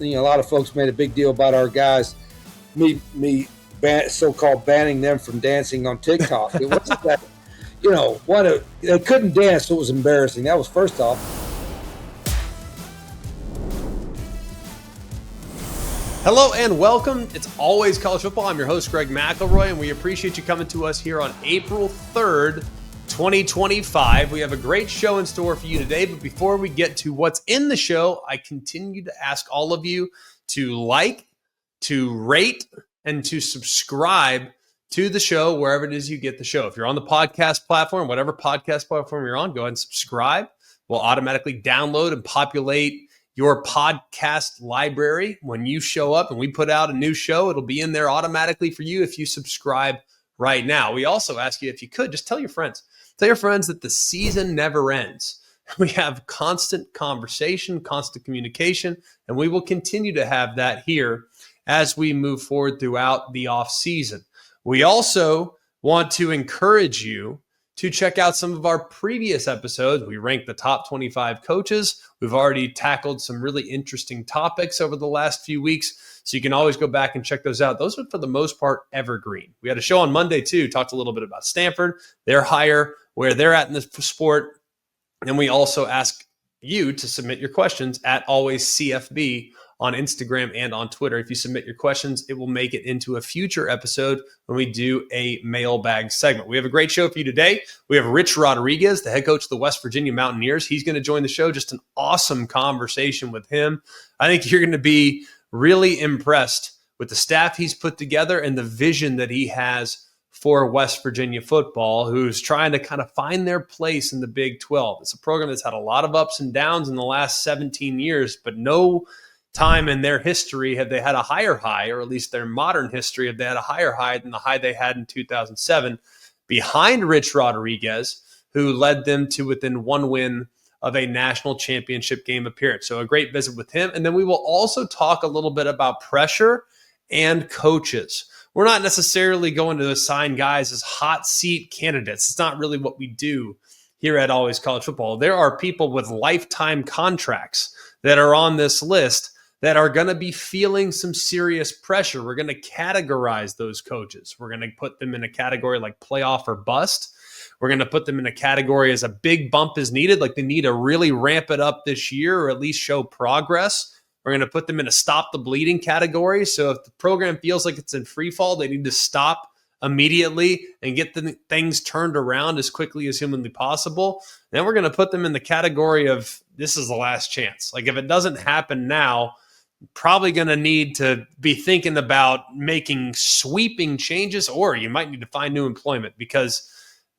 a lot of folks made a big deal about our guys, so-called banning them from dancing on TikTok. It wasn't that, they couldn't dance, so it was embarrassing. That was first off. Hello and welcome. It's always college football. I'm your host, Greg McElroy, and we appreciate you coming to us here on April 3rd, 2025. We have a great show in store for you today, but before we get to what's in the show, I continue to ask all of you to like, to rate, and to subscribe to the show wherever it is you get the show. If you're on the podcast platform, whatever podcast platform you're on, go ahead and subscribe. We'll automatically download and populate your podcast library when you show up and we put out a new show. It'll be in there automatically for you if you subscribe right now. We also ask you, if you could, just tell your friends. Tell your friends that the season never ends. We have constant conversation, constant communication, and we will continue to have that here as we move forward throughout the off season. We also want to encourage you to check out some of our previous episodes. We ranked the top 25 coaches. We've already tackled some really interesting topics over the last few weeks, so you can always go back and check those out. Those are, for the most part, evergreen. We had a show on Monday, too, talked a little bit about Stanford, their hire, where they're at in the sport, and we also ask you to submit your questions at always CFB on Instagram and on Twitter. If you submit your questions, it will make it into a future episode when we do a mailbag segment. We have a great show for you today. We have Rich Rodriguez, the head coach of the West Virginia Mountaineers. He's going to join the show. Just an awesome conversation with him. I think you're going to be really impressed with the staff he's put together and the vision that he has for West Virginia football, who's trying to kind of find their place in the Big 12. It's a program that's had a lot of ups and downs in the last 17 years, but no time in their history have they had a higher high, or at least their modern history have they had a higher high than the high they had in 2007 behind Rich Rodriguez, who led them to within one win of a national championship game appearance. So a great visit with him. And then we will also talk a little bit about pressure and coaches. We're not necessarily going to assign guys as hot seat candidates. It's not really what we do here at Always College Football. There are people with lifetime contracts that are on this list that are going to be feeling some serious pressure. We're going to categorize those coaches. We're going to put them in a category like playoff or bust. We're going to put them in a category as a big bump is needed, like they need to really ramp it up this year or at least show progress. We're going to put them in a stop the bleeding category. So if the program feels like it's in free fall, they need to stop immediately and get the things turned around as quickly as humanly possible. Then we're going to put them in the category of this is the last chance. Like if it doesn't happen now, probably going to need to be thinking about making sweeping changes, or you might need to find new employment, because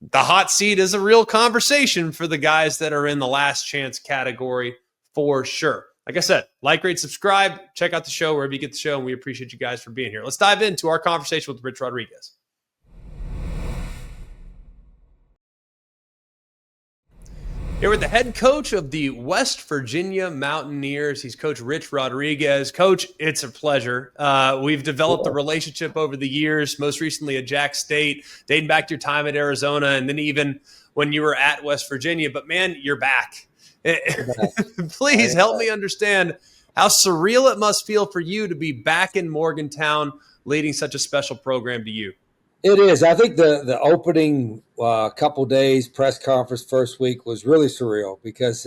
the hot seat is a real conversation for the guys that are in the last chance category for sure. Like I said, like, rate, subscribe, check out the show wherever you get the show, and we appreciate you guys for being here. Let's dive into our conversation with Rich Rodriguez. Here with the head coach of the West Virginia Mountaineers. He's Coach Rich Rodriguez. Coach, it's a pleasure. We've developed a relationship over the years, most recently at Jack State, dating back to your time at Arizona, and then even when you were at West Virginia. But, man, you're back. Please help me understand how surreal it must feel for you to be back in Morgantown leading such a special program to you. It is. I think the opening couple days, press conference first week was really surreal because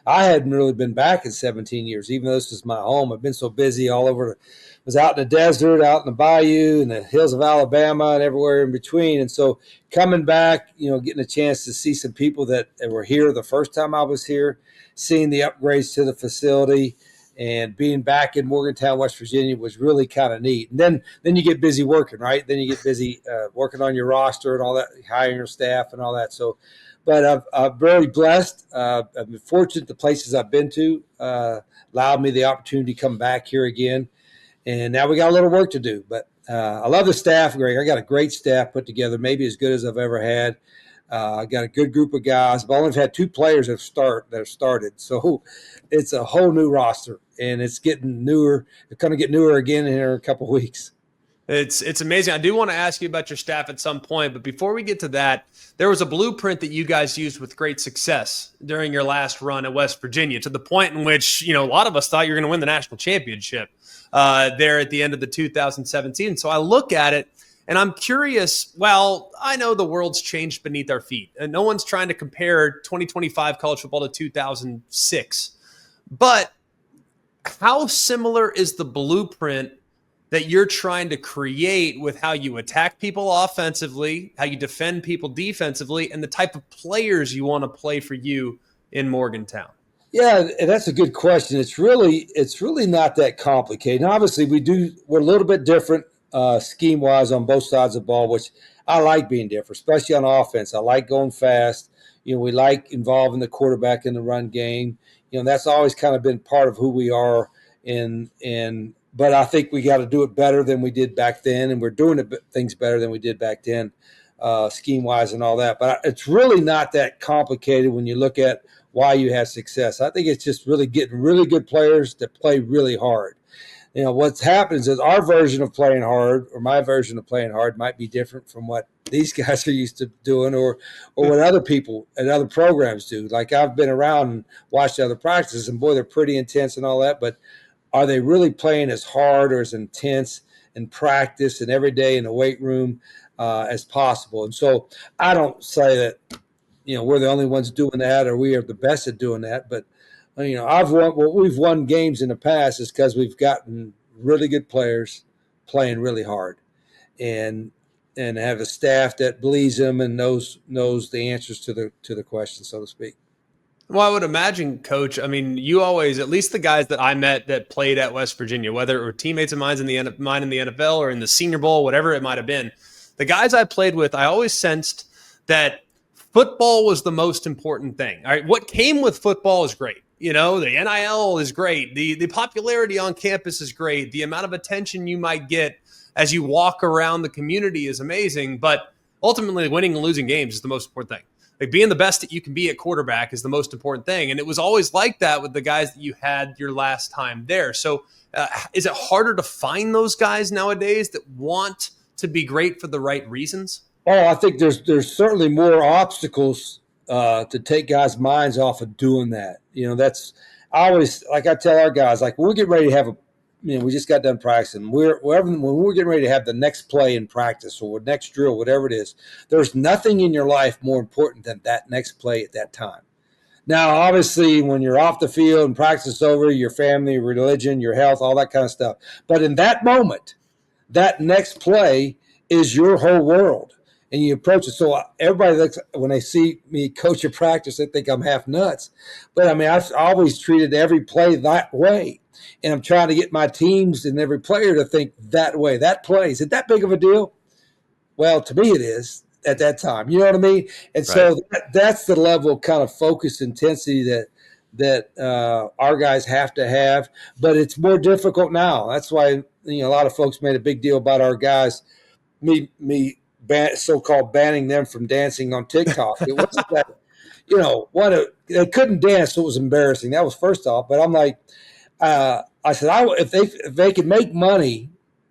I hadn't really been back in 17 years, even though this was my home. I've been so busy all over. Was out in the desert, out in the bayou, and the hills of Alabama, and everywhere in between. And so coming back, getting a chance to see some people that were here the first time I was here, seeing the upgrades to the facility, and being back in Morgantown, West Virginia was really kind of neat. And then you get busy working, right? Then you get busy working on your roster and all that, hiring your staff and all that. So, but I'm very blessed. I've been fortunate the places I've been to allowed me the opportunity to come back here again. And now we got a little work to do. But I love the staff, Greg. I got a great staff put together, maybe as good as I've ever had. I got a good group of guys. I've only had two players that have started. So it's a whole new roster, and it's getting newer. It's going to get newer again in a couple of weeks. It's amazing. I do want to ask you about your staff at some point, but before we get to that, there was a blueprint that you guys used with great success during your last run at West Virginia, to the point in which, a lot of us thought you were going to win the national championship there at the end of the 2017. So I look at it and I'm curious. Well, I know the world's changed beneath our feet, and no one's trying to compare 2025 college football to 2006, but how similar is the blueprint that you're trying to create with how you attack people offensively, how you defend people defensively, and the type of players you want to play for you in Morgantown? Yeah, and that's a good question. It's really not that complicated. And obviously, we're a little bit different scheme wise on both sides of the ball, which I like being different, especially on offense. I like going fast. We like involving the quarterback in the run game. That's always kind of been part of who we are. But I think we got to do it better than we did back then, and we're doing things better than we did back then, scheme wise and all that. But it's really not that complicated when you look at why you have success. I think it's just really getting really good players that play really hard. What's happens is our version of playing hard, or my version of playing hard, might be different from what these guys are used to doing, or what other people and other programs do. Like, I've been around and watched other practices, and boy, they're pretty intense and all that, but are they really playing as hard or as intense in practice and every day in the weight room as possible? And so I don't say that, we're the only ones doing that, or we are the best at doing that. But, we've won games in the past is because we've gotten really good players playing really hard and have a staff that believes them and knows the answers to the questions, so to speak. Well, I would imagine, Coach, you always, at least the guys that I met that played at West Virginia, whether it were teammates of mine in the NFL or in the Senior Bowl, whatever it might have been, the guys I played with, I always sensed that football was the most important thing. All right, what came with football is great. The NIL is great. The popularity on campus is great. The amount of attention you might get as you walk around the community is amazing. But ultimately, winning and losing games is the most important thing. Like, being the best that you can be at quarterback is the most important thing. And it was always like that with the guys that you had your last time there. So is it harder to find those guys nowadays that want to be great for the right reasons? Oh, I think there's certainly more obstacles to take guys' minds off of doing that. That's I always, like I tell our guys, like, when we get ready to have we just got done practicing. When we're getting ready to have the next play in practice or next drill, whatever it is, there's nothing in your life more important than that next play at that time. Now, obviously, when you're off the field and practice is over, your family, religion, your health, all that kind of stuff. But in that moment, that next play is your whole world, and you approach it. So everybody looks, when they see me coach a practice, they think I'm half nuts. But I've always treated every play that way. And I'm trying to get my teams and every player to think that way. That play, is it that big of a deal? Well, to me it is at that time. You know what I mean? And so that's the level of kind of focus, intensity that our guys have to have. But it's more difficult now. That's why a lot of folks made a big deal about our guys, me so-called banning them from dancing on TikTok. It wasn't that, they couldn't dance, so it was embarrassing. That was first off. But I'm like, I said, if they could make money,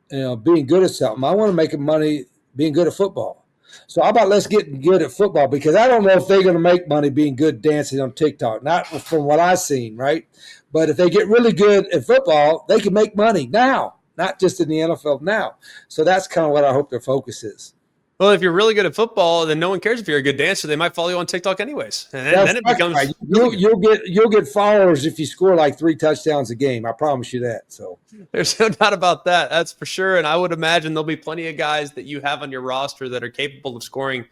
being good at something, I want to make money being good at football. So how about let's get good at football, because I don't know if they're going to make money being good dancing on TikTok, not from what I've seen, right? But if they get really good at football, they can make money now, not just in the NFL now. So that's kind of what I hope their focus is. Well, if you're really good at football, then no one cares if you're a good dancer. They might follow you on TikTok anyways. And then it becomes right. You'll get followers if you score like 3 touchdowns a game. I promise you that. So there's no doubt about that. That's for sure. And I would imagine there'll be plenty of guys that you have on your roster that are capable of scoring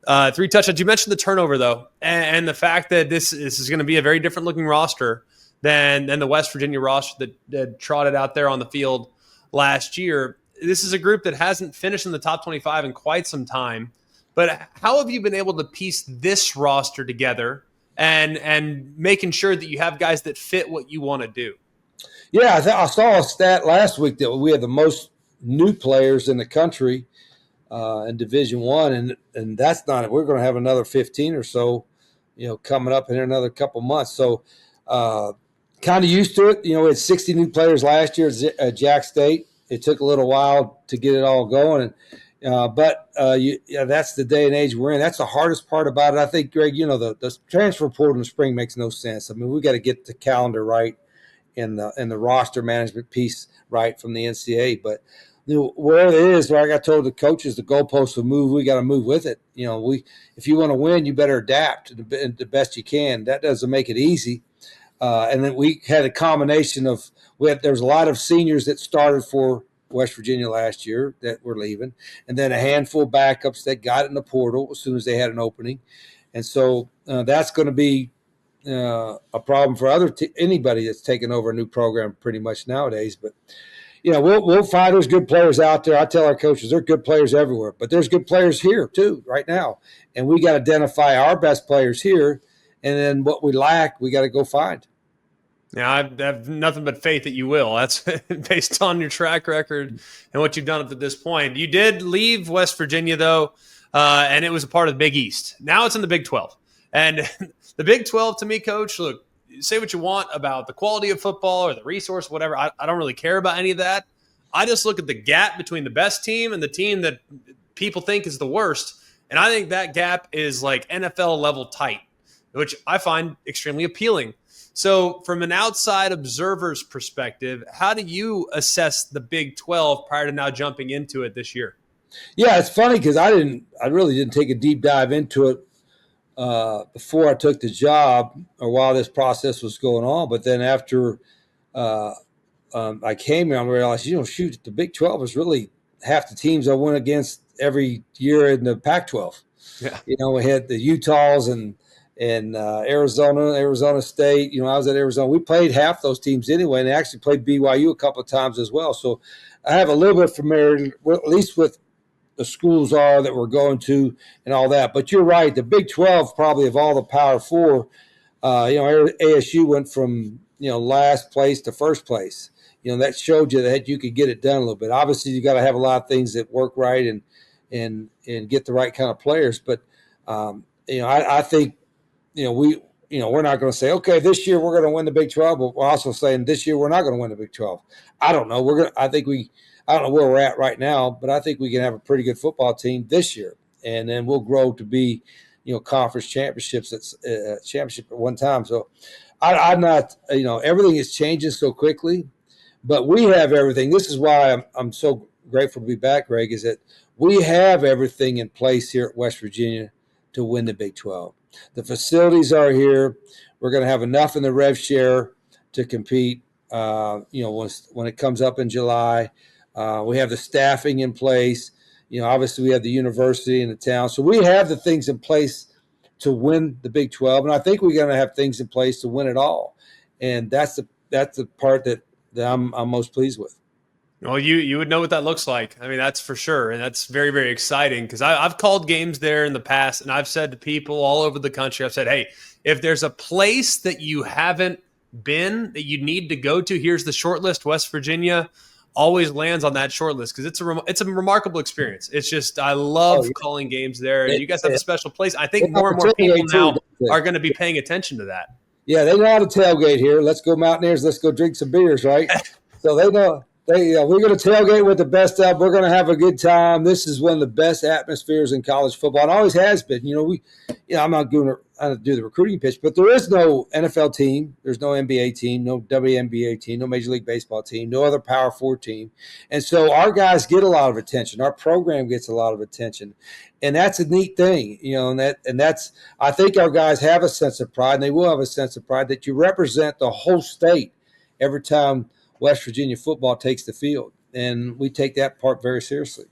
3 touchdowns. You mentioned the turnover, though, and the fact that this is going to be a very different looking roster than the West Virginia roster that trotted out there on the field last year. This is a group that hasn't finished in the top 25 in quite some time. But how have you been able to piece this roster together and making sure that you have guys that fit what you want to do? Yeah, I saw a stat last week that we had the most new players in the country in Division I, and that's not it. We're going to have another 15 or so, coming up in another couple months. So kind of used to it. We had 60 new players last year at Jack State. it took a little while to get it all going. But that's the day and age we're in. That's the hardest part about it. I think, Greg, the transfer portal in the spring makes no sense. I mean, we got to get the calendar right and the roster management piece right from the NCAA. But where it is, like I told the coaches, the goalposts will move. We got to move with it. If you want to win, you better adapt the best you can. That doesn't make it easy. And then we had a combination of there's a lot of seniors that started for West Virginia last year that were leaving, and then a handful of backups that got in the portal as soon as they had an opening, and so that's going to be a problem for anybody that's taking over a new program pretty much nowadays. But we'll find there's good players out there. I tell our coaches there are good players everywhere, but there's good players here too right now, and we got to identify our best players here, and then what we lack we got to go find. Yeah, I have nothing but faith that you will. That's based on your track record and what you've done up to this point. You did leave West Virginia, though, and it was a part of the Big East. Now it's in the Big 12. And the Big 12, to me, Coach, look, say what you want about the quality of football or the resource, whatever. I don't really care about any of that. I just look at the gap between the best team and the team that people think is the worst. And I think that gap is like NFL level tight, which I find extremely appealing. So from an outside observer's perspective, how do you assess the Big 12 prior to now jumping into it this year? Yeah, it's funny because I really didn't take a deep dive into it before I took the job or while this process was going on. But then after I came here, I realized, shoot, the Big 12 is really half the teams I went against every year in the Pac-12. Yeah. We had the Utahs and Arizona State. I was at Arizona. We played half those teams anyway, and they actually played BYU a couple of times as well. So I have a little bit of familiarity, at least with the schools that we're going to and all that. But you're right. The Big 12, probably of all the Power Four, ASU went from, last place to first place. That showed you that you could get it done a little bit. Obviously, you got to have a lot of things that work right and get the right kind of players. But, I think, we're not going to say, okay, this year we're going to win the Big 12, but we're also saying this year we're not going to win the Big 12. I don't know. I don't know where we're at right now, but I think we can have a pretty good football team this year, and then we'll grow to be, conference championships. Championship at one time. So I'm not, everything is changing so quickly, but we have everything. This is why I'm so grateful to be back, Greg, is that we have everything in place here at West Virginia to win the Big 12. The facilities are here. We're going to have enough in the rev share to compete. When it comes up in July, we have the staffing in place. Obviously we have the university in the town, so we have the things in place to win the Big 12, and I think we're going to have things in place to win it all. And that's the part that I'm most pleased with. Well, you would know what that looks like. I mean, that's for sure. And that's very, very exciting because I've called games there in the past, and I've said to people all over the country, I've said, hey, if there's a place that you haven't been that you need to go to, here's the short list. West Virginia always lands on that short list because it's a remarkable experience. It's just I love calling games there. And you guys have a special place. I think more and more people now are going to be paying attention to that. Yeah, they know how to tailgate here. Let's go Mountaineers. Let's go drink some beers, right? So they know. We're going to tailgate with the best of. We're going to have a good time. This is one of the best atmospheres in college football. It always has been. I'm not going to do the recruiting pitch, but there is no NFL team. There's no NBA team, no WNBA team, no Major League Baseball team, no other Power Four team. And so our guys get a lot of attention. Our program gets a lot of attention. And that's a neat thing, and that's I think our guys have a sense of pride, and they will have a sense of pride that you represent the whole state every time West Virginia football takes the field, and we take that part very seriously.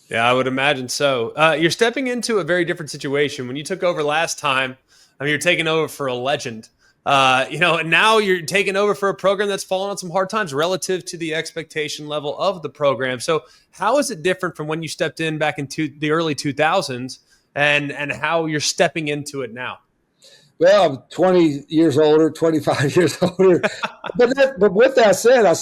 Yeah, I would imagine so. You're stepping into a very different situation. When you took over last time, you're taking over for a legend. And now you're taking over for a program that's fallen on some hard times relative to the expectation level of the program. So how is it different from when you stepped in back into the early 2000s and how you're stepping into it now? Well, I'm 20 years older, 25 years older. but with that said, I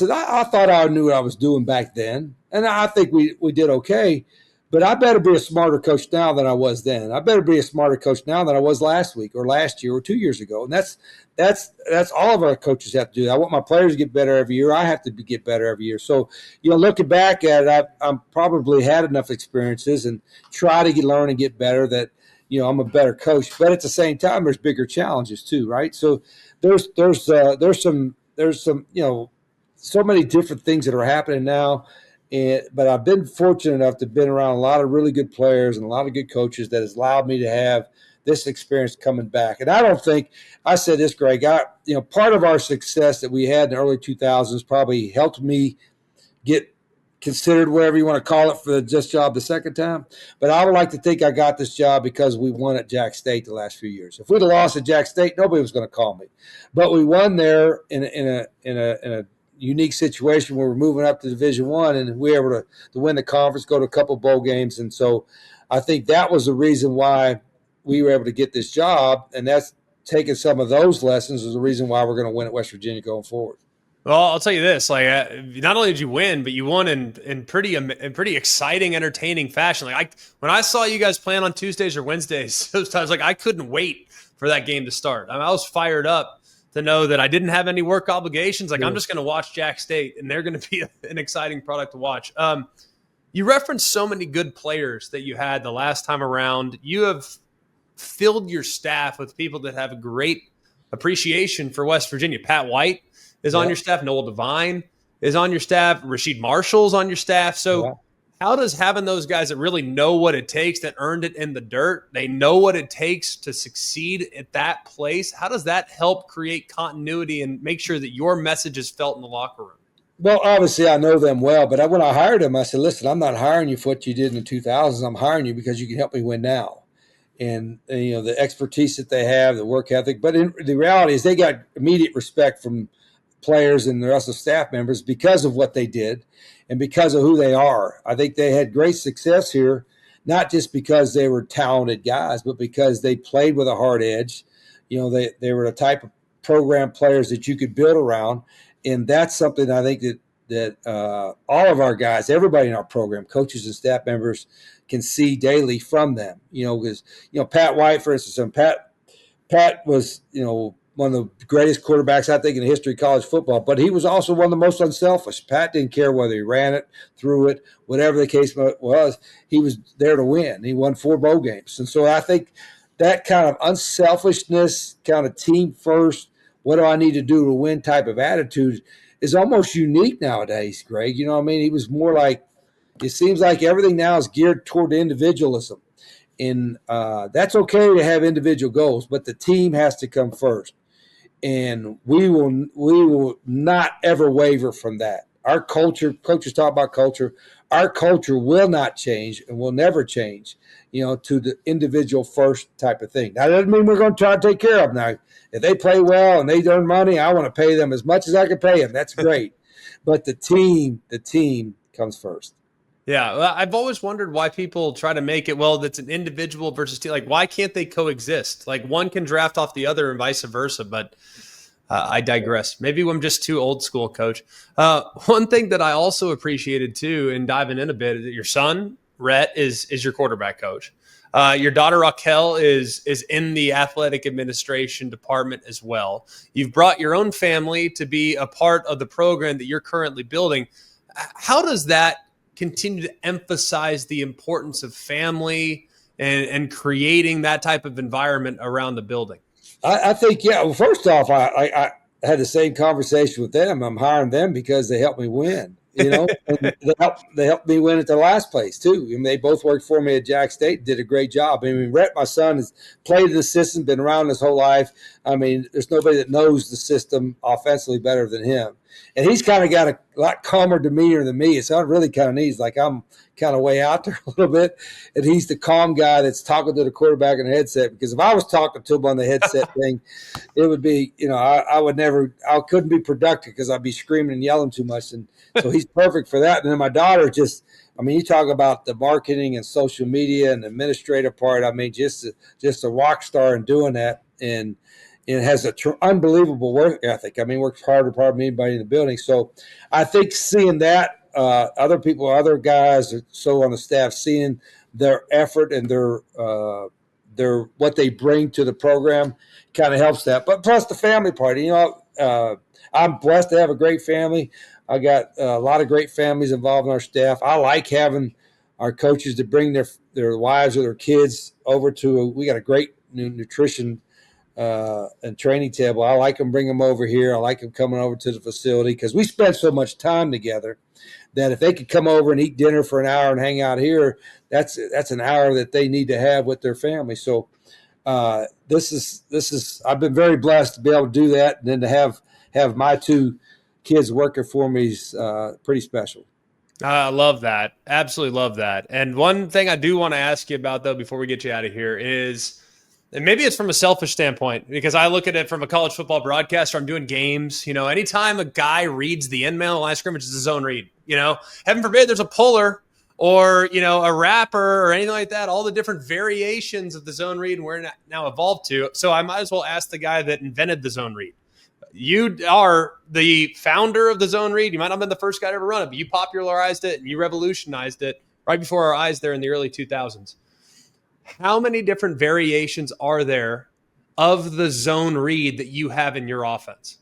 thought I knew what I was doing back then. And I think we did okay. But I better be a smarter coach now than I was then. I better be a smarter coach now than I was last week or last year or 2 years ago. And that's all of our coaches have to do. I want my players to get better every year. I have to get better every year. So, looking back at it, I'm probably had enough experiences and try to learn and get better that, I'm a better coach. But at the same time, there's bigger challenges too, right? So there's some so many different things that are happening now. But I've been fortunate enough to have been around a lot of really good players and a lot of good coaches that has allowed me to have this experience coming back. And I don't think I said this, Greg. Part of our success that we had in the early 2000s probably helped me get considered, whatever you want to call it, for this job the second time. But I would like to think I got this job because we won at Jack State the last few years. If we'd have lost at Jack State, nobody was going to call me. But we won there in a unique situation where we're moving up to Division I, and we were able to win the conference, go to a couple bowl games. And so I think that was the reason why we were able to get this job, and that's taking some of those lessons is the reason why we're going to win at West Virginia going forward. Well, I'll tell you this: not only did you win, but you won in pretty exciting, entertaining fashion. When I saw you guys playing on Tuesdays or Wednesdays, those times, I couldn't wait for that game to start. I was fired up to know that I didn't have any work obligations. I'm just going to watch Jack State, and they're going to be an exciting product to watch. You referenced so many good players that you had the last time around. You have filled your staff with people that have a great appreciation for West Virginia. Pat White is on your staff. Noel Devine is on your staff. Rasheed Marshall's on your staff. So how does having those guys that really know what it takes, that earned it in the dirt, they know what it takes to succeed at that place, how does that help create continuity and make sure that your message is felt in the locker room? Well, obviously, I know them well, but when I hired them, I said, listen, I'm not hiring you for what you did in the 2000s. I'm hiring you because you can help me win now. And the expertise that they have, the work ethic. But the reality is they got immediate respect from players and the rest of staff members because of what they did and because of who they are. I think they had great success here, not just because they were talented guys, but because they played with a hard edge. They were the type of program players that you could build around. And that's something I think that all of our guys, everybody in our program, coaches and staff members, can see daily from them. Because Pat White, for instance, and Pat was one of the greatest quarterbacks, I think, in the history of college football. But he was also one of the most unselfish. Pat didn't care whether he ran it, threw it, whatever the case was. He was there to win. He won 4 bowl games. And so I think that kind of unselfishness, kind of team first, what do I need to do to win type of attitude is almost unique nowadays, Greg. He was more like, it seems like everything now is geared toward individualism. And that's okay to have individual goals, but the team has to come first. And we will not ever waver from that. Our culture, coaches talk about culture, our culture will not change and will never change, to the individual first type of thing. Now, that doesn't mean we're going to try to take care of them. Now, if they play well and they earn money, I want to pay them as much as I can pay them. That's great. But the team comes first. Yeah, well, I've always wondered why people try to make it, that's an individual versus team. Why can't they coexist? One can draft off the other and vice versa, but I digress. Maybe I'm just too old school, Coach. One thing that I also appreciated, too, in diving in a bit, is that your son, Rhett, is your quarterback coach. Your daughter, Raquel, is in the athletic administration department as well. You've brought your own family to be a part of the program that you're currently building. How does that continue to emphasize the importance of family and creating that type of environment around the building? I think, well, first off, I had the same conversation with them. I'm hiring them because they helped me win, and they helped me win at the last place too. They both worked for me at Jack State, did a great job. Rhett, my son, has played in the system, been around his whole life. There's nobody that knows the system offensively better than him. And he's kind of got a lot calmer demeanor than me. So I really kind of needs, I'm kind of way out there a little bit. And he's the calm guy that's talking to the quarterback in the headset. Because if I was talking to him on the headset thing, it would be, I couldn't be productive because I'd be screaming and yelling too much. And so he's perfect for that. And then my daughter you talk about the marketing and social media and the administrative part. Just a rock star in doing that. And it has an unbelievable work ethic. Works harder probably than anybody in the building. So I think seeing that other guys are so on the staff, seeing their effort and their what they bring to the program kind of helps that. But plus the family part, I'm blessed to have a great family. I got a lot of great families involved in our staff. I like having our coaches to bring their wives or their kids over to. We got a great nutrition and training table. I like them bring them over here. I like them coming over to the facility because we spend so much time together that if they could come over and eat dinner for an hour and hang out here, that's an hour that they need to have with their family. So this is I've been very blessed to be able to do that, and then to have my two kids working for me is pretty special. I love that. Absolutely love that. And one thing I do want to ask you about, though, before we get you out of here is, and maybe it's from a selfish standpoint, because I look at it from a college football broadcaster. I'm doing games. Anytime a guy reads the end mail line scrimmage, it's a zone read. Heaven forbid there's a puller or, a wrapper or anything like that, all the different variations of the zone read and we're now evolved to. So I might as well ask the guy that invented the zone read. You are the founder of the zone read. You might not have been the first guy to ever run it, but you popularized it and you revolutionized it right before our eyes there in the early 2000s. How many different variations are there of the zone read that you have in your offense?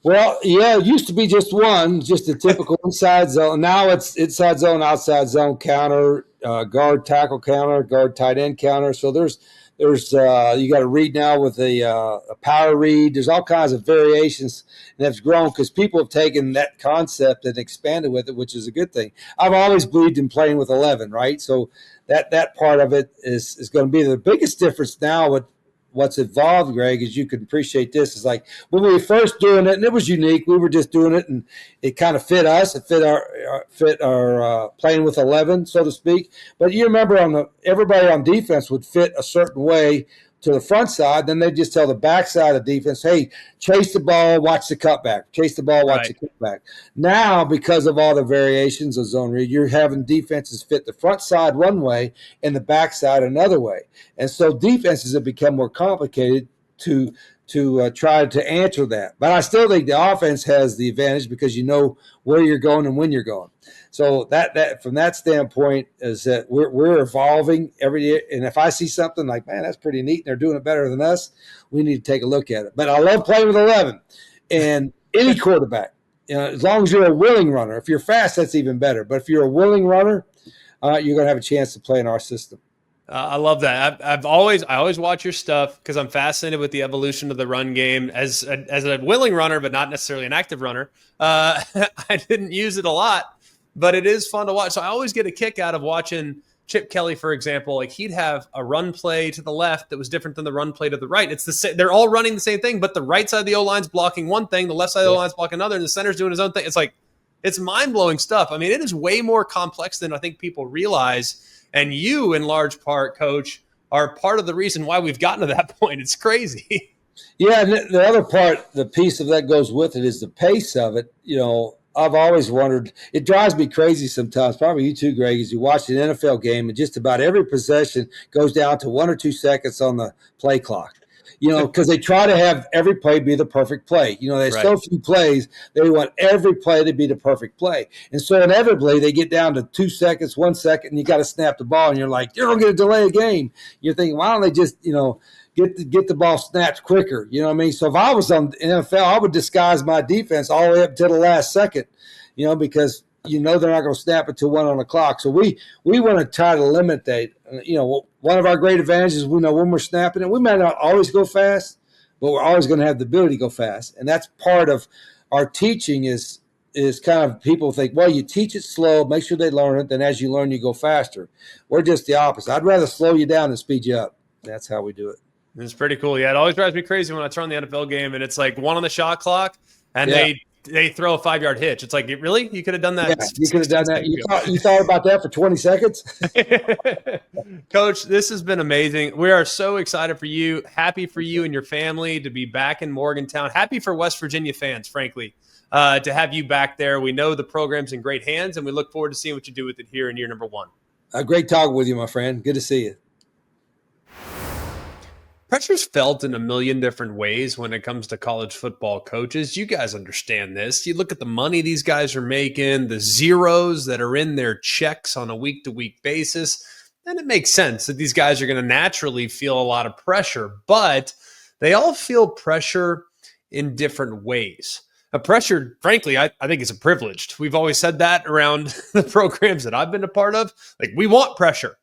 Well, yeah, it used to be just one, just a typical inside zone. Now it's inside zone, outside zone counter, guard tackle counter, guard tight end counter. So there's you got to read now with a power read. There's all kinds of variations, and that's grown because people have taken that concept and expanded with it, which is a good thing. I've always believed in playing with 11, right? So that part of it is going to be the biggest difference now with what's evolved, Greg, as you can appreciate this, is like when we were first doing it, and it was unique. We were just doing it, and it kind of fit us. It fit our playing with 11, so to speak. But you remember everybody on defense would fit a certain way to the front side. Then they just tell the back side of defense, hey, chase the ball, watch the cutback. Chase the ball, watch the cutback. Now, because of all the variations of zone read, you're having defenses fit the front side one way and the back side another way. And so defenses have become more complicated to try to answer that. But I still think the offense has the advantage because you know where you're going and when you're going. So that from that standpoint is that we're evolving every year. And if I see something like, man, that's pretty neat and they're doing it better than us, we need to take a look at it. But I love playing with 11 and any quarterback. As long as you're a willing runner. If you're fast, that's even better. But if you're a willing runner, you're going to have a chance to play in our system. I love that. I always watch your stuff because I'm fascinated with the evolution of the run game as a willing runner, but not necessarily an active runner. I didn't use it a lot, but it is fun to watch. So I always get a kick out of watching Chip Kelly, for example. Like he'd have a run play to the left that was different than the run play to the right. It's the same. They're all running the same thing, but the right side of the O-line's blocking one thing, the left side of the O-line's blocking another, and the center's doing his own thing. It's like it's mind-blowing stuff. I mean, it is way more complex than I think people realize. And you, in large part, Coach, are part of the reason why we've gotten to that point. It's crazy. Yeah, and the other part, the piece of that goes with it is the pace of it. I've always wondered, it drives me crazy sometimes, probably you too, Greg, as you watch an NFL game and just about every possession goes down to 1 or 2 seconds on the play clock. Because they try to have every play be the perfect play. There's so few plays, they want every play to be the perfect play. And so inevitably they get down to 2 seconds, 1 second, and you got to snap the ball, and you're like, you're going to delay a game. You're thinking, why don't they just, get the ball snapped quicker? You know what I mean? So if I was on the NFL, I would disguise my defense all the way up to the last second, because they're not going to snap it to 1 on the clock. So we want to try to limit that. One of our great advantages, we know when we're snapping it, we might not always go fast, but we're always going to have the ability to go fast. And that's part of our teaching is kind of people think, well, you teach it slow, make sure they learn it, then as you learn, you go faster. We're just the opposite. I'd rather slow you down than speed you up. That's how we do it. It's pretty cool. Yeah, it always drives me crazy when I turn on the NFL game and it's like 1 on the shot clock and they throw a 5-yard hitch. It's like, really? You could have done that. Yeah, you could have done that. You thought about that for 20 seconds? Coach, this has been amazing. We are so excited for you. Happy for you and your family to be back in Morgantown. Happy for West Virginia fans, frankly, to have you back there. We know the program's in great hands, and we look forward to seeing what you do with it here in year number 1. Great talking with you, my friend. Good to see you. Pressure's felt in a million different ways when it comes to college football coaches. You guys understand this. You look at the money these guys are making, the zeros that are in their checks on a week-to-week basis, and it makes sense that these guys are going to naturally feel a lot of pressure, but they all feel pressure in different ways. A pressure, frankly, I think is a privilege. We've always said that around the programs that I've been a part of. Like, we want pressure.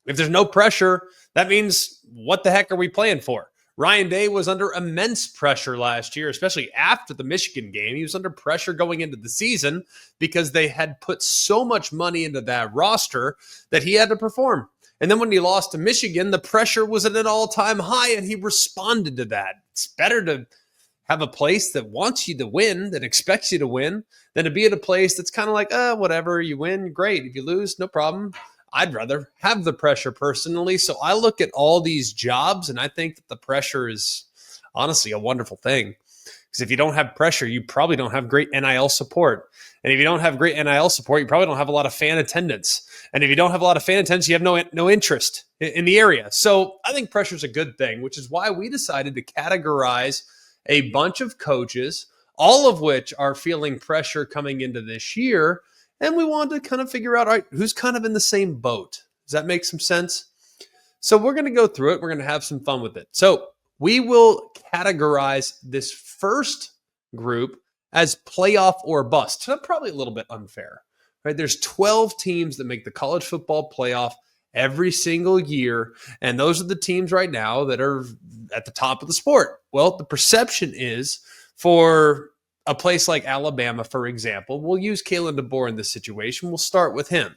If there's no pressure, that means what the heck are we playing for? Ryan Day was under immense pressure last year, especially after the Michigan game. He was under pressure going into the season because they had put so much money into that roster that he had to perform. And then when he lost to Michigan, the pressure was at an all-time high, and he responded to that. It's better to have a place that wants you to win, that expects you to win, than to be at a place that's kind of like, whatever, you win, great. If you lose, no problem. I'd rather have the pressure personally. So I look at all these jobs, and I think that the pressure is honestly a wonderful thing. Because if you don't have pressure, you probably don't have great NIL support. And if you don't have great NIL support, you probably don't have a lot of fan attendance. And if you don't have a lot of fan attendance, you have no interest in the area. So I think pressure is a good thing, which is why we decided to categorize a bunch of coaches, all of which are feeling pressure coming into this year. And we wanted to kind of figure out, all right, who's kind of in the same boat. Does that make some sense? So we're going to go through it. We're going to have some fun with it. So we will categorize this first group as playoff or bust. So probably a little bit unfair, right? There's 12 teams that make the college football playoff every single year. And those are the teams right now that are at the top of the sport. Well, the perception is for a place like Alabama, for example, we'll use Kalen DeBoer in this situation. We'll start with him.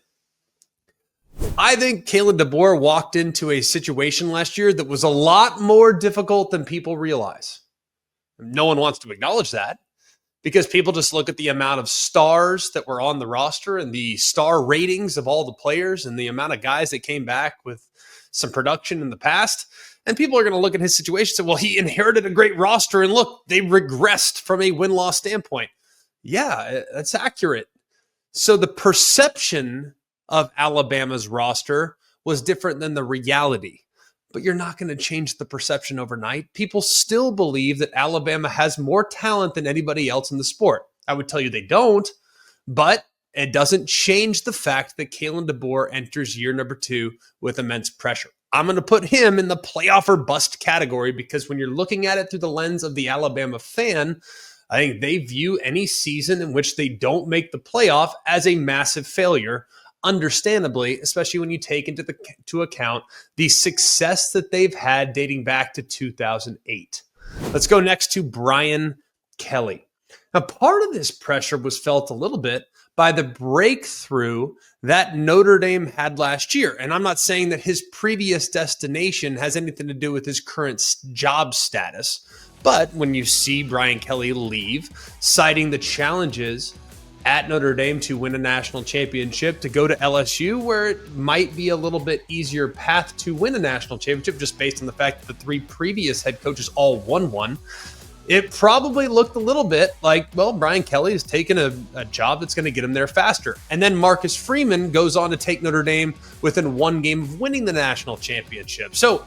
I think Kalen DeBoer walked into a situation last year that was a lot more difficult than people realize. No one wants to acknowledge that because people just look at the amount of stars that were on the roster and the star ratings of all the players and the amount of guys that came back with some production in the past. And people are going to look at his situation and say, well, he inherited a great roster, and look, they regressed from a win-loss standpoint. Yeah, that's accurate. So the perception of Alabama's roster was different than the reality. But you're not going to change the perception overnight. People still believe that Alabama has more talent than anybody else in the sport. I would tell you they don't, but it doesn't change the fact that Kalen DeBoer enters year number 2 with immense pressure. I'm going to put him in the playoff or bust category because when you're looking at it through the lens of the Alabama fan, I think they view any season in which they don't make the playoff as a massive failure, understandably, especially when you take into account the success that they've had dating back to 2008. Let's go next to Brian Kelly. Now, part of this pressure was felt a little bit by the breakthrough that Notre Dame had last year. And I'm not saying that his previous destination has anything to do with his current job status. But when you see Brian Kelly leave, citing the challenges at Notre Dame to win a national championship, to go to LSU, where it might be a little bit easier path to win a national championship, just based on the fact that the 3 previous head coaches all won one, it probably looked a little bit like, well, Brian Kelly has taken a job that's going to get him there faster. And then Marcus Freeman goes on to take Notre Dame within 1 game of winning the national championship. So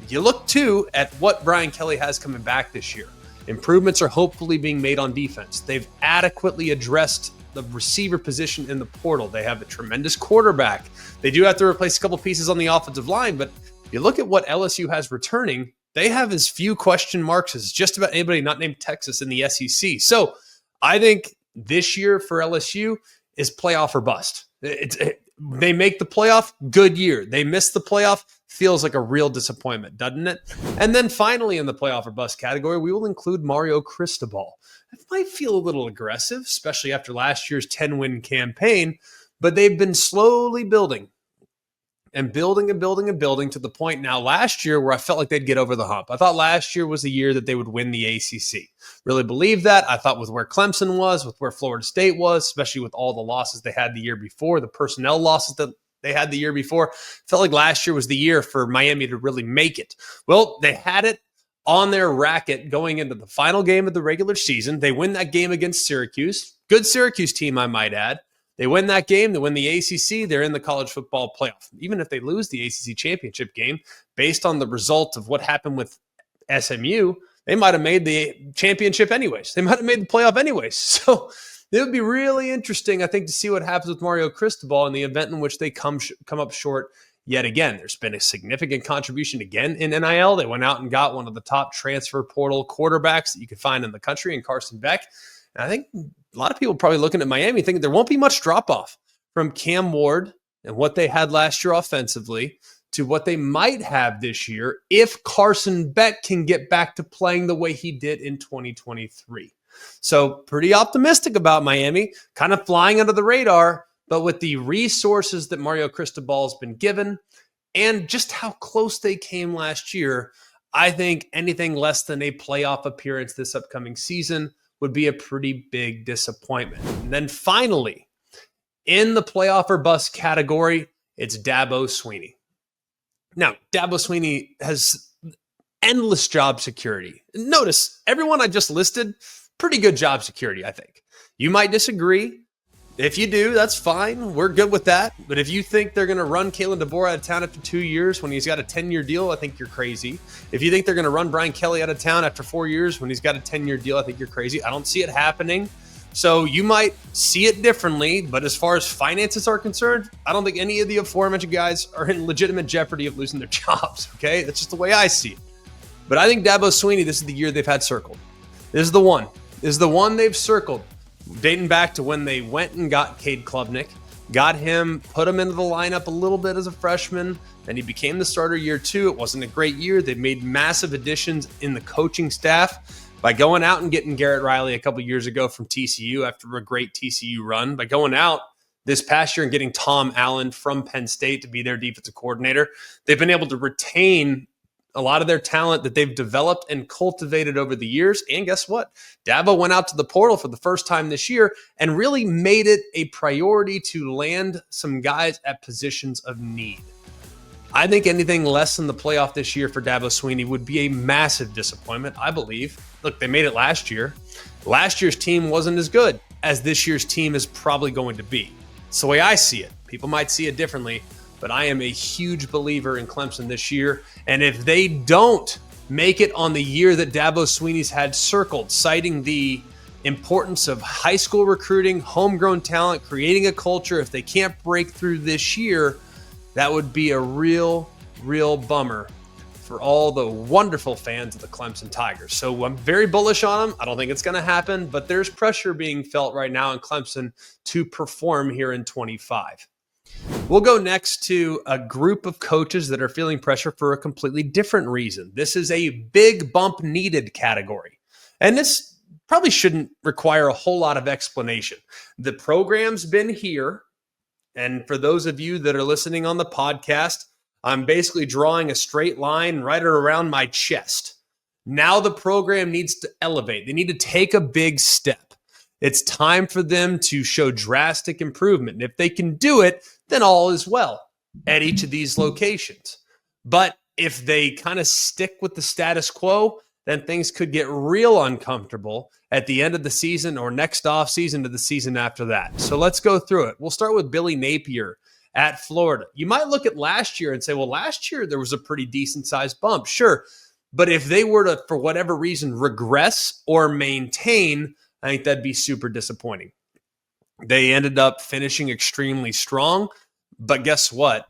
you look, too, at what Brian Kelly has coming back this year. Improvements are hopefully being made on defense. They've adequately addressed the receiver position in the portal. They have a tremendous quarterback. They do have to replace a couple pieces on the offensive line, but you look at what LSU has returning, they have as few question marks as just about anybody not named Texas in the SEC. So I think this year for LSU is playoff or bust. They make the playoff, good year. They miss the playoff, feels like a real disappointment, doesn't it? And then finally in the playoff or bust category, we will include Mario Cristobal. It might feel a little aggressive, especially after last year's 10-win campaign, but they've been slowly building and building and building and building to the point now last year where I felt like they'd get over the hump. I thought last year was the year that they would win the ACC. Really believed that. I thought with where Clemson was, with where Florida State was, especially with all the losses they had the year before, the personnel losses that they had the year before, felt like last year was the year for Miami to really make it. Well, they had it on their racket going into the final game of the regular season. They win that game against Syracuse. Good Syracuse team, I might add. They win that game, they win the ACC, they're in the college football playoff. Even if they lose the ACC championship game, based on the result of what happened with SMU, they might have made the championship anyways. They might have made the playoff anyways. So it would be really interesting, I think, to see what happens with Mario Cristobal in the event in which they come up short yet again. There's been a significant contribution again in NIL. They went out and got one of the top transfer portal quarterbacks that you could find in the country in Carson Beck. And I think a lot of people probably looking at Miami thinking there won't be much drop-off from Cam Ward and what they had last year offensively to what they might have this year if Carson Beck can get back to playing the way he did in 2023. So pretty optimistic about Miami, kind of flying under the radar, but with the resources that Mario Cristobal has been given and just how close they came last year, I think anything less than a playoff appearance this upcoming season would be a pretty big disappointment. And then finally, in the playoff or bust category, it's Dabo Swinney. Now, Dabo Swinney has endless job security. Notice, everyone I just listed, pretty good job security, I think. You might disagree. If you do, that's fine. We're good with that. But if you think they're going to run Kalen DeBoer out of town after 2 years when he's got a 10-year deal, I think you're crazy. If you think they're going to run Brian Kelly out of town after 4 years when he's got a 10-year deal, I think you're crazy. I don't see it happening. So you might see it differently, but as far as finances are concerned, I don't think any of the aforementioned guys are in legitimate jeopardy of losing their jobs, okay? That's just the way I see it. But I think Dabo Swinney, this is the year they've had circled. This is the one. This is the one they've circled, dating back to when they went and got Cade Klubnik, got him, put him into the lineup a little bit as a freshman, then he became the starter year 2. It wasn't a great year. They made massive additions in the coaching staff by going out and getting Garrett Riley a couple years ago from TCU after a great TCU run, by going out this past year and getting Tom Allen from Penn State to be their defensive coordinator. They've been able to retain a lot of their talent that they've developed and cultivated over the years. And guess what? Dabo went out to the portal for the first time this year and really made it a priority to land some guys at positions of need. I think anything less than the playoff this year for Dabo Swinney would be a massive disappointment, I believe. Look, they made it last year. Last year's team wasn't as good as this year's team is probably going to be. It's the way I see it. People might see it differently, but I am a huge believer in Clemson this year. And if they don't make it on the year that Dabo Swinney's had circled, citing the importance of high school recruiting, homegrown talent, creating a culture, if they can't break through this year, that would be a real bummer for all the wonderful fans of the Clemson Tigers. So I'm very bullish on them. I don't think it's going to happen, but there's pressure being felt right now in Clemson to perform here in 25. We'll go next to a group of coaches that are feeling pressure for a completely different reason. This is a big bump needed category. And this probably shouldn't require a whole lot of explanation. The program's been here. And for those of you that are listening on the podcast, I'm basically drawing a straight line right around my chest. Now the program needs to elevate. They need to take a big step. It's time for them to show drastic improvement. And if they can do it, then all is well at each of these locations. But if they kind of stick with the status quo, then things could get real uncomfortable at the end of the season or next off season to the season after that. So let's go through it. We'll start with Billy Napier at Florida. You might look at last year and say, well, last year there was a pretty decent sized bump. Sure. But if they were to, for whatever reason, regress or maintain, I think that'd be super disappointing. They ended up finishing extremely strong, but guess what?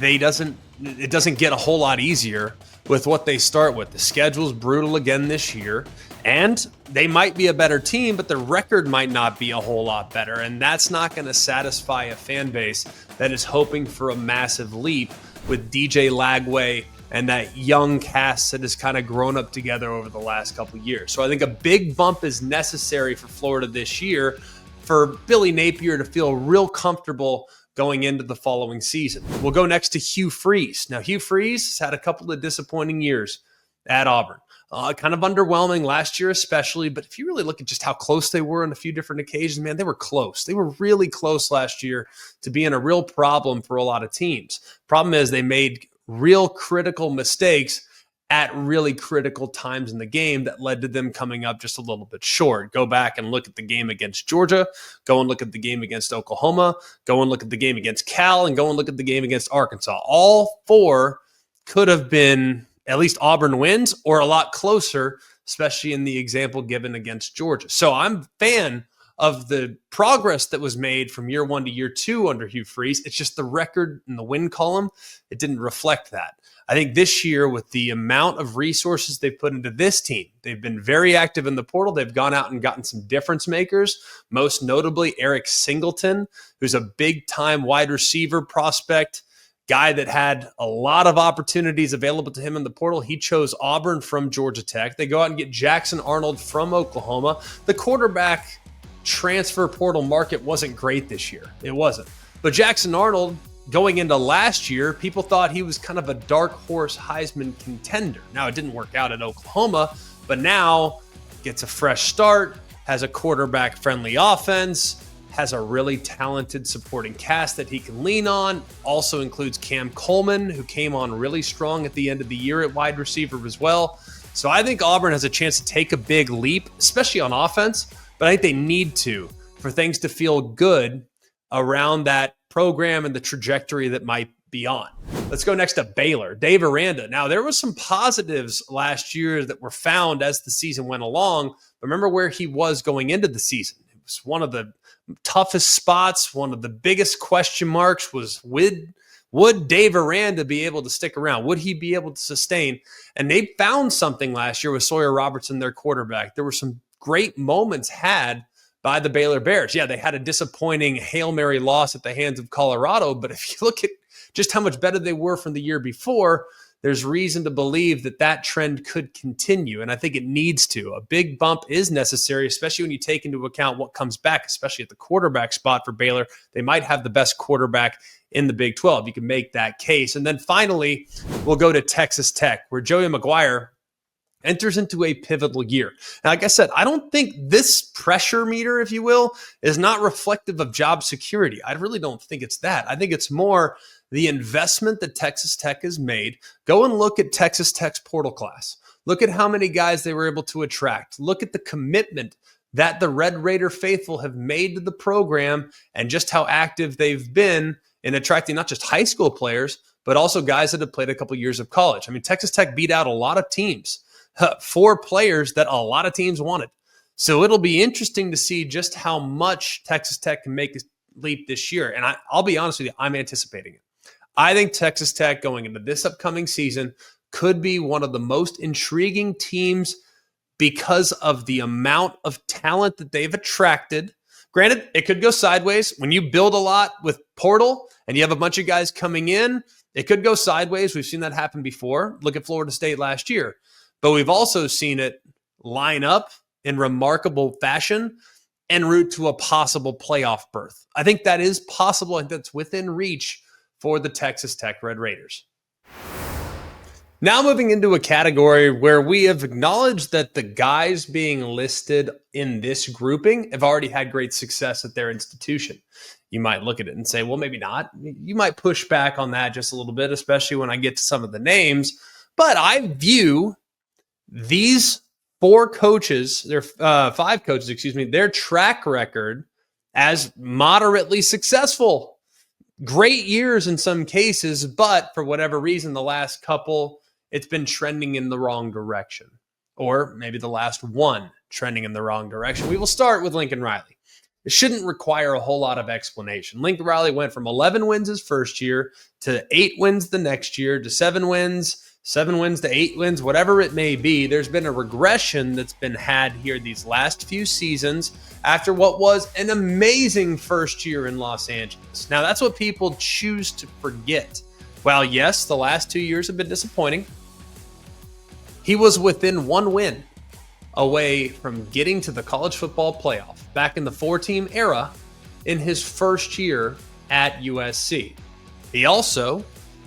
It doesn't get a whole lot easier with what they start with. The schedule's brutal again this year, and they might be a better team, but the record might not be a whole lot better, and that's not going to satisfy a fan base that is hoping for a massive leap with DJ Lagway and that young cast that has kind of grown up together over the last couple of years. So I think a big bump is necessary for Florida this year for Billy Napier to feel real comfortable going into the following season. We'll go next to Hugh Freeze. Now, Hugh Freeze has had a couple of disappointing years at Auburn. Kind of underwhelming last year especially, but if you really look at just how close they were on a few different occasions, man, they were close. They were really close last year to being a real problem for a lot of teams. Problem is they made real critical mistakes at really critical times in the game that led to them coming up just a little bit short. Go back and look at the game against Georgia, go and look at the game against Oklahoma, go and look at the game against Cal, and go and look at the game against Arkansas. All four could have been at least Auburn wins or a lot closer, especially in the example given against Georgia. So I'm a fan of the progress that was made from year 1 to year 2 under Hugh Freeze. It's just the record in the win column, it didn't reflect that. I think this year, with the amount of resources they've put into this team, they've been very active in the portal. They've gone out and gotten some difference makers, most notably Eric Singleton, who's a big-time wide receiver prospect, guy that had a lot of opportunities available to him in the portal. He chose Auburn from Georgia Tech. They go out and get Jackson Arnold from Oklahoma. The quarterback transfer portal market wasn't great this year. It wasn't. But Jackson Arnold, going into last year, people thought he was kind of a dark horse Heisman contender. Now, it didn't work out at Oklahoma, but now gets a fresh start, has a quarterback-friendly offense, has a really talented supporting cast that he can lean on. Also includes Cam Coleman, who came on really strong at the end of the year at wide receiver as well. So I think Auburn has a chance to take a big leap, especially on offense, but I think they need to for things to feel good around that program and the trajectory that might be on. Let's go next to Baylor. Dave Aranda. Now, there was some positives last year that were found as the season went along. Remember where he was going into the season. It was one of the toughest spots. One of the biggest question marks was, would Dave Aranda be able to stick around? Would he be able to sustain? And they found something last year with Sawyer Robertson, their quarterback. There were some great moments had by the Baylor Bears. Yeah, they had a disappointing Hail Mary loss at the hands of Colorado, but if you look at just how much better they were from the year before, there's reason to believe that that trend could continue, and I think it needs to. A big bump is necessary, especially when you take into account what comes back, especially at the quarterback spot for Baylor. They might have the best quarterback in the Big 12. You can make that case. And then finally, we'll go to Texas Tech, where Joey McGuire enters into a pivotal year. Now, like I said, I don't think this pressure meter, if you will, is not reflective of job security. I really don't think it's that. I think it's more the investment that Texas Tech has made. Go and look at Texas Tech's portal class. Look at how many guys they were able to attract. Look at the commitment that the Red Raider faithful have made to the program and just how active they've been in attracting not just high school players, but also guys that have played a couple years of college. I mean, Texas Tech beat out a lot of teams. 4 players that a lot of teams wanted. So it'll be interesting to see just how much Texas Tech can make a leap this year. And I'll be honest with you, I'm anticipating it. I think Texas Tech going into this upcoming season could be one of the most intriguing teams because of the amount of talent that they've attracted. Granted, it could go sideways. When you build a lot with portal and you have a bunch of guys coming in, it could go sideways. We've seen that happen before. Look at Florida State last year. But we've also seen it line up in remarkable fashion en route to a possible playoff berth. I think that is possible, and that's within reach for the Texas Tech Red Raiders. Now moving into a category where we have acknowledged that the guys being listed in this grouping have already had great success at their institution. You might look at it and say, well, maybe not. You might push back on that just a little bit, especially when I get to some of the names. But I view these 5 coaches, their track record as moderately successful. Great years in some cases, but for whatever reason, the last couple, it's been trending in the wrong direction. Or maybe the last one trending in the wrong direction. We will start with Lincoln Riley. It shouldn't require a whole lot of explanation. Lincoln Riley went from 11 wins his first year to 8 wins the next year to 7 wins to 8 wins, whatever it may be. There's been a regression that's been had here these last few seasons after what was an amazing first year in Los Angeles. Now, that's what people choose to forget. While, yes, the last 2 years have been disappointing, he was within 1 win away from getting to the college football playoff back in the 4-team era in his first year at USC. He also,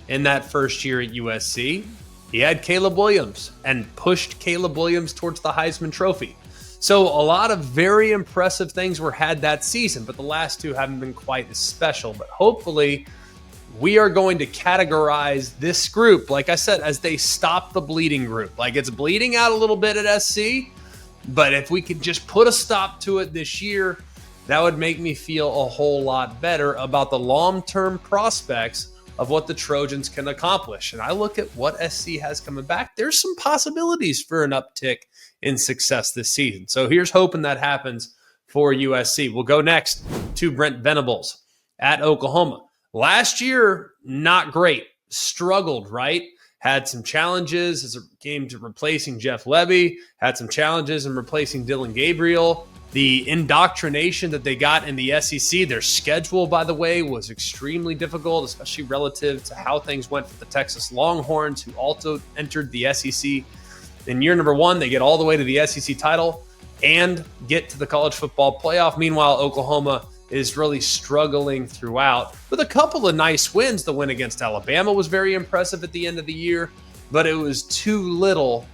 in that first year at USC, he had Caleb Williams and pushed Caleb Williams towards the Heisman Trophy. So a lot of very impressive things were had that season, but the last 2 haven't been quite as special. But hopefully we are going to categorize this group, like I said, as they stop the bleeding group. Like, it's bleeding out a little bit at SC, but if we could just put a stop to it this year, that would make me feel a whole lot better about the long-term prospects of what the Trojans can accomplish. And I look at what SC has coming back. There's some possibilities for an uptick in success this season. So here's hoping that happens for USC. We'll go next to Brent Venables at Oklahoma. Last year, not great. Struggled, right? Had some challenges as it came to replacing Jeff Levy. Had some challenges in replacing Dylan Gabriel. The indoctrination that they got in the SEC, their schedule, by the way, was extremely difficult, especially relative to how things went for the Texas Longhorns, who also entered the SEC. In year number one, they get all the way to the SEC title and get to the college football playoff. Meanwhile, Oklahoma is really struggling throughout with a couple of nice wins. The win against Alabama was very impressive at the end of the year, but it was too little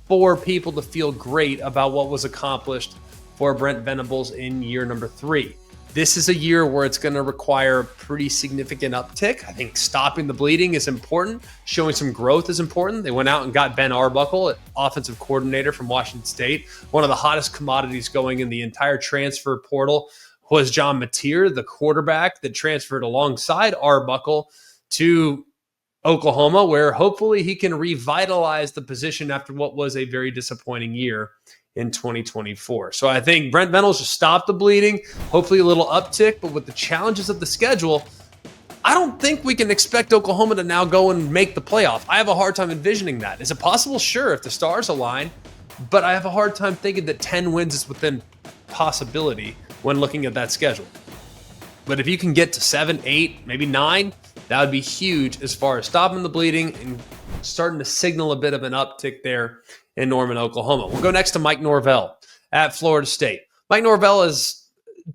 for people to feel great about what was accomplished for Brent Venables in year number 3. This is a year where it's going to require a pretty significant uptick. I think stopping the bleeding is important. Showing some growth is important. They went out and got Ben Arbuckle, offensive coordinator from Washington State. One of the hottest commodities going in the entire transfer portal was John Mateer, the quarterback that transferred alongside Arbuckle to Oklahoma, where hopefully he can revitalize the position after what was a very disappointing year in 2024. So I think Brent Venables just stopped the bleeding, hopefully a little uptick, but with the challenges of the schedule, I don't think we can expect Oklahoma to now go and make the playoff. I have a hard time envisioning that. Is it possible? Sure, if the stars align, but I have a hard time thinking that 10 wins is within possibility when looking at that schedule. But if you can get to 7, 8, maybe 9, that would be huge as far as stopping the bleeding and starting to signal a bit of an uptick there in Norman, Oklahoma. We'll go next to Mike Norvell at Florida State. Mike Norvell has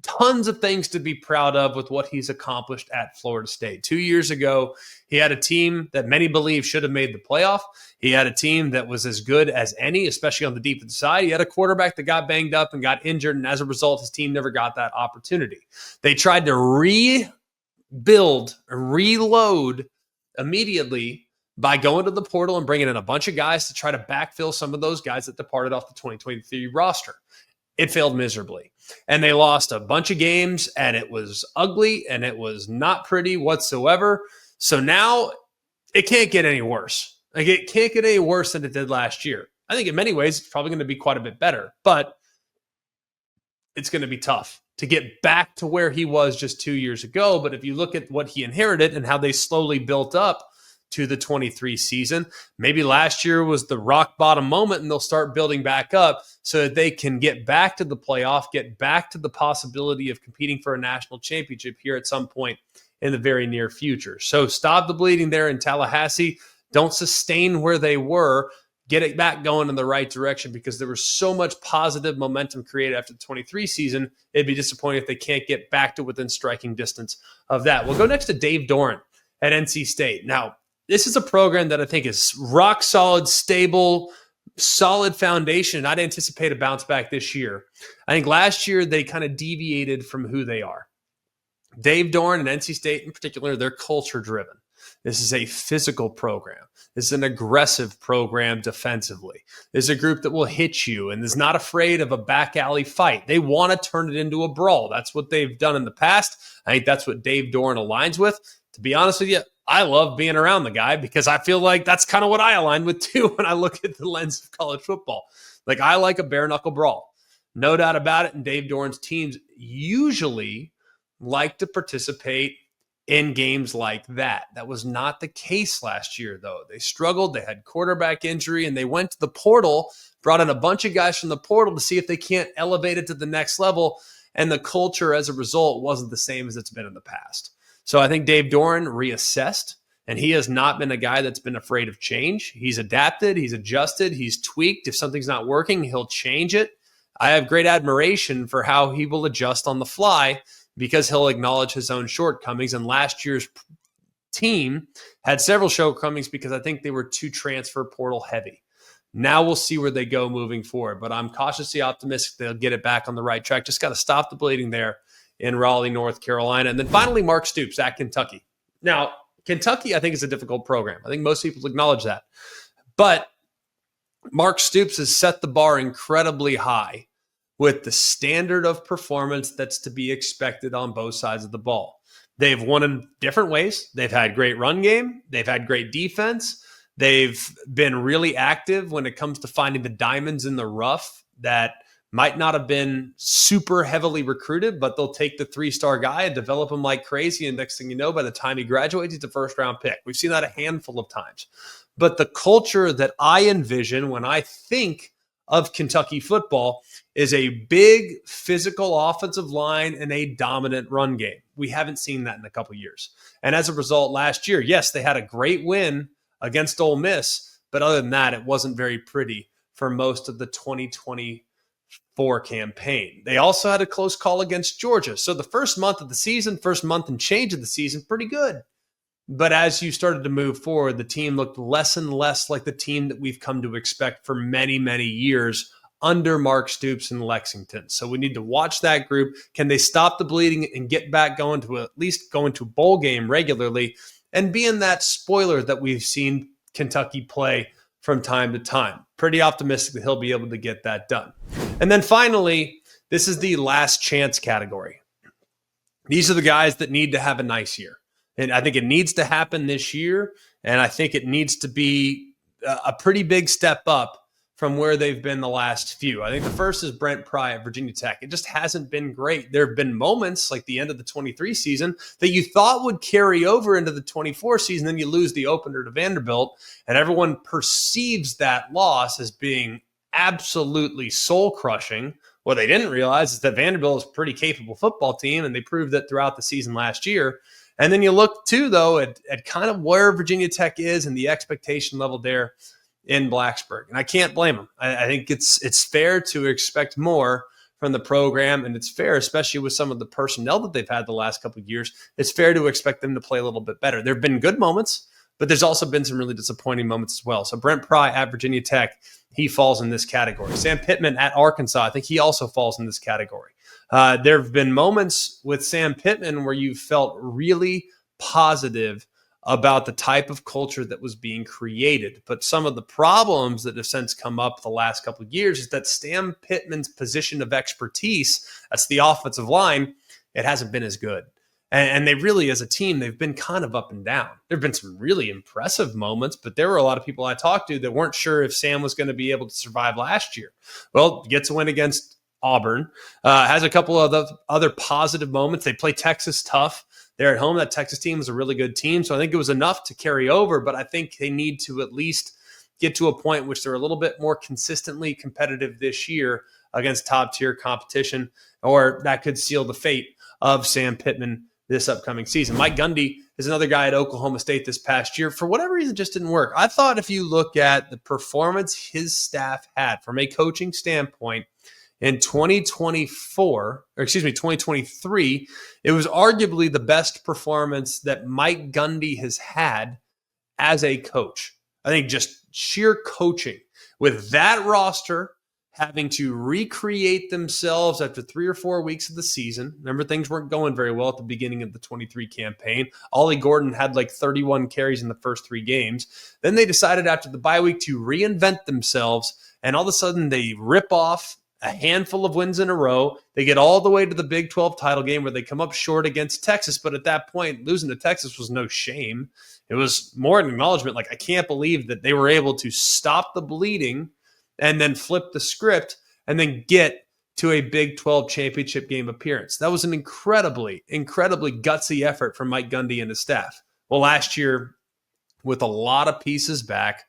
tons of things to be proud of with what he's accomplished at Florida State. 2 years ago, he had a team that many believe should have made the playoff. He had a team that was as good as any, especially on the defensive side. He had a quarterback that got banged up and got injured, and as a result, his team never got that opportunity. They tried to rebuild, reload immediately by going to the portal and bringing in a bunch of guys to try to backfill some of those guys that departed off the 2023 roster. It failed miserably. And they lost a bunch of games, and it was ugly, and it was not pretty whatsoever. So now it can't get any worse. Like, it can't get any worse than it did last year. I think in many ways it's probably going to be quite a bit better, but it's going to be tough to get back to where he was just 2 years ago. But if you look at what he inherited and how they slowly built up to the 23 season, maybe last year was the rock bottom moment, and they'll start building back up so that they can get back to the playoff, get back to the possibility of competing for a national championship here at some point in the very near future. So stop the bleeding there in Tallahassee. Don't sustain where they were. Get it back going in the right direction, because there was so much positive momentum created after the 23 season. It'd be disappointing if they can't get back to within striking distance of that. We'll go next to Dave Doran at NC State. Now, this is a program that I think is rock solid, stable, solid foundation. I'd anticipate a bounce back this year. I think last year they kind of deviated from who they are. Dave Doran and NC State in particular, they're culture driven. This is a physical program. This is an aggressive program defensively. This is a group that will hit you and is not afraid of a back alley fight. They want to turn it into a brawl. That's what they've done in the past. I think that's what Dave Doran aligns with. To be honest with you, I love being around the guy, because I feel like that's kind of what I align with too when I look at the lens of college football. Like, I like a bare knuckle brawl. No doubt about it. And Dave Doran's teams usually like to participate in games like that. That was not the case last year, though. They struggled. They had quarterback injury, and they went to the portal, brought in a bunch of guys from the portal to see if they can't elevate it to the next level. And the culture as a result wasn't the same as it's been in the past. So I think Dave Doran reassessed, and he has not been a guy that's been afraid of change. He's adapted, he's adjusted, he's tweaked. If something's not working, he'll change it. I have great admiration for how he will adjust on the fly, because he'll acknowledge his own shortcomings. And last year's team had several shortcomings because I think they were too transfer portal heavy. Now we'll see where they go moving forward, but I'm cautiously optimistic they'll get it back on the right track. Just got to stop the bleeding there in Raleigh, North Carolina. And then finally, Mark Stoops at Kentucky. Now, Kentucky, I think, is a difficult program. I think most people acknowledge that. But Mark Stoops has set the bar incredibly high with the standard of performance that's to be expected on both sides of the ball. They've won in different ways. They've had great run game. They've had great defense. They've been really active when it comes to finding the diamonds in the rough that might not have been super heavily recruited, but they'll take the 3-star guy and develop him like crazy. And next thing you know, by the time he graduates, he's a first-round pick. We've seen that a handful of times. But the culture that I envision when I think of Kentucky football is a big physical offensive line and a dominant run game. We haven't seen that in a couple of years. And as a result, last year, yes, they had a great win against Ole Miss, but other than that, it wasn't very pretty for most of the 2024 campaign. They also had a close call against Georgia. So the first month of the season, first month and change of the season, pretty good. But as you started to move forward, the team looked less and less like the team that we've come to expect for many, many years under Mark Stoops in Lexington. So we need to watch that group. Can they stop the bleeding and get back going to at least going to bowl game regularly and be in that spoiler that we've seen Kentucky play from time to time? Pretty optimistic that he'll be able to get that done. And then finally, this is the last chance category. These are the guys that need to have a nice year. And I think it needs to happen this year. And I think it needs to be a pretty big step up from where they've been the last few. I think the first is Brent Pry at Virginia Tech. It just hasn't been great. There have been moments like the end of the 23 season that you thought would carry over into the 24 season. Then you lose the opener to Vanderbilt. And everyone perceives that loss as being absolutely soul crushing. What they didn't realize is that Vanderbilt is a pretty capable football team. And they proved that throughout the season last year. And then you look, too, though, at kind of where Virginia Tech is and the expectation level there in Blacksburg. And I can't blame them. I think it's fair to expect more from the program, and it's fair, especially with some of the personnel that they've had the last couple of years, it's fair to expect them to play a little bit better. There have been good moments, but there's also been some really disappointing moments as well. So Brent Pry at Virginia Tech, he falls in this category. Sam Pittman at Arkansas, I think he also falls in this category. There have been moments with Sam Pittman where you felt really positive about the type of culture that was being created. But some of the problems that have since come up the last couple of years is that Sam Pittman's position of expertise, that's the offensive line, it hasn't been as good. And they really, as a team, they've been kind of up and down. There have been some really impressive moments, but there were a lot of people I talked to that weren't sure if Sam was going to be able to survive last year. Well, gets a win against Auburn, has a couple of other positive moments. They play Texas tough. They're at home. That Texas team is a really good team. So I think it was enough to carry over, but I think they need to at least get to a point in which they're a little bit more consistently competitive this year against top tier competition, or that could seal the fate of Sam Pittman this upcoming season. Mike Gundy is another guy at Oklahoma State this past year. For whatever reason, just didn't work. I thought if you look at the performance his staff had from a coaching standpoint in 2023, it was arguably the best performance that Mike Gundy has had as a coach. I think just sheer coaching with that roster having to recreate themselves after 3 or 4 weeks of the season. Remember, things weren't going very well at the beginning of the 23 campaign. Ollie Gordon had like 31 carries in the first 3 games. Then they decided after the bye week to reinvent themselves, and all of a sudden they rip off a handful of wins in a row. They get all the way to the Big 12 title game where they come up short against Texas. But at that point, losing to Texas was no shame. It was more an acknowledgement. Like, I can't believe that they were able to stop the bleeding and then flip the script and then get to a Big 12 championship game appearance. That was an incredibly, incredibly gutsy effort from Mike Gundy and his staff. Well, last year, with a lot of pieces back,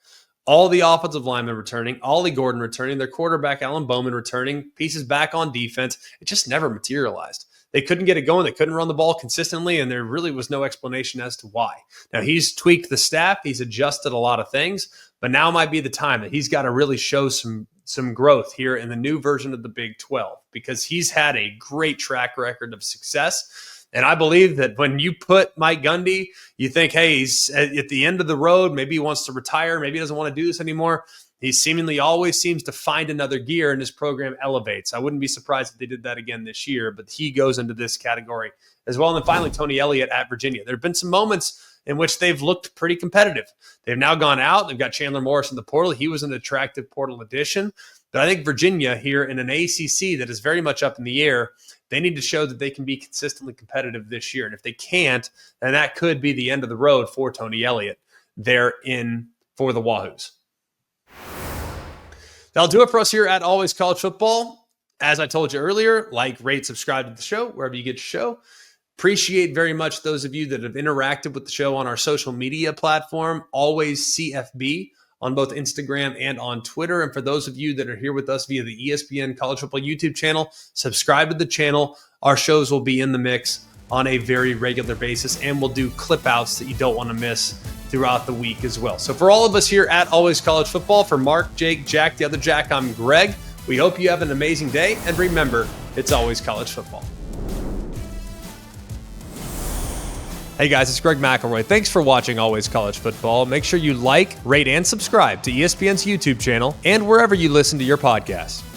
all the offensive linemen returning, Ollie Gordon returning, their quarterback, Alan Bowman, returning, pieces back on defense. It just never materialized. They couldn't get it going. They couldn't run the ball consistently, and there really was no explanation as to why. Now, he's tweaked the staff. He's adjusted a lot of things, but now might be the time that he's got to really show some growth here in the new version of the Big 12, because he's had a great track record of success. And I believe that when you put Mike Gundy, you think, hey, he's at the end of the road. Maybe he wants to retire. Maybe he doesn't want to do this anymore. He seemingly always seems to find another gear and his program elevates. I wouldn't be surprised if they did that again this year, but he goes into this category as well. And then finally, Tony Elliott at Virginia. There have been some moments in which they've looked pretty competitive. They've now gone out. They've got Chandler Morris in the portal. He was an attractive portal addition. But I think Virginia here in an ACC that is very much up in the air, they need to show that they can be consistently competitive this year. And if they can't, then that could be the end of the road for Tony Elliott there in for the Wahoos. That'll do it for us here at Always College Football. As I told you earlier, like, rate, subscribe to the show, wherever you get your show. Appreciate very much those of you that have interacted with the show on our social media platform, Always CFB, on both Instagram and on Twitter. And for those of you that are here with us via the ESPN College Football YouTube channel, subscribe to the channel. Our shows will be in the mix on a very regular basis, and we'll do clip outs that you don't want to miss throughout the week as well. So for all of us here at Always College Football, for Mark, Jake, Jack, the other Jack, I'm Greg. We hope you have an amazing day, and remember, it's always college football. Hey guys, it's Greg McElroy. Thanks for watching Always College Football. Make sure you like, rate, and subscribe to ESPN's YouTube channel and wherever you listen to your podcasts.